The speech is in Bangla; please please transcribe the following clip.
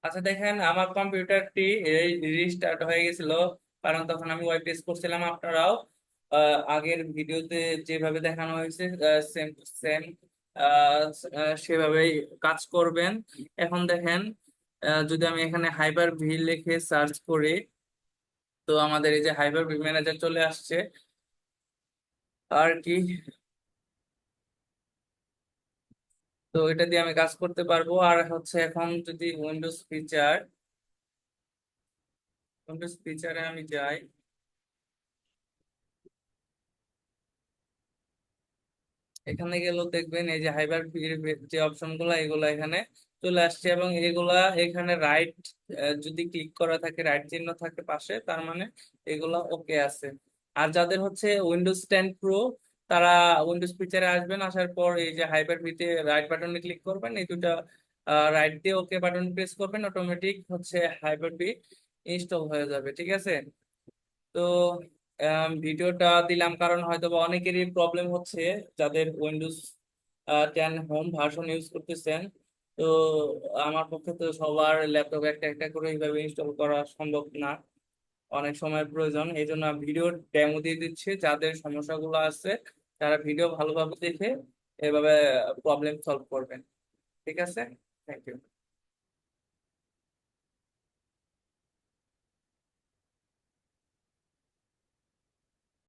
আচ্ছা দেখেন, আমার কম্পিউটারটি এই রিস্টার্ট হয়ে গেছিল, কারণ তখন আমি ওয়েব পেজ করছিলাম। আপনারাও আগের ভিডিওতে যেভাবে দেখানো হয়েছে সেম টু সেম সেভাবেই কাজ করবেন। এখন দেখেন, যদি আমি এখানে হাইপার ভি লিখে সার্চ করি, তো আমাদের এই যে হাইপার ভি ম্যানেজার চলে আসছে আর কি। তো এটা দিয়ে আমি কাজ করতে পারবো। আর হচ্ছে এখন যদি উইন্ডোজ ফিচারে আমি যাই, এখানে গেলেও দেখবেন এই যে হাইপার যে অপশন গুলা এগুলা এখানে চলে আসছে, এবং এগুলা এখানে রাইট যদি ক্লিক করা থাকে, রাইট চিহ্ন থাকে পাশে, তার মানে এগুলা ওকে আছে। আর যাদের হচ্ছে উইন্ডোজ 10 প্রো, তারা উইন্ডোজ ফিচারে আসবেন, আসার পর এই যে হাইপার ভিতে রাইট বাটনে ক্লিক করবেন, এই দুটা রাইট দিয়ে ওকে বাটন প্রেস করবেন, অটোমেটিক হচ্ছে হাইপার ভি ইনস্টল হয়ে যাবে। ঠিক আছে? তো ভিডিওটা দিলাম কারণ হয়তো বা অনেকেরই প্রবলেম হচ্ছে, যাদের উইন্ডোজ 10 হোম ভার্সন ইউজ করতেছেন। তো আমার পক্ষে তো সবার ল্যাপটপে একটা একটা করে এইভাবে ইনস্টল করা সম্ভব না, অনেক সময় প্রয়োজন। এই জন্য ভিডিও ডেমো দিয়ে দিচ্ছি, যাদের সমস্যাগুলো আছে তারা ভিডিও ভালোভাবে দেখে এভাবে প্রবলেম সলভ করবেন। ঠিক আছে? Thank you.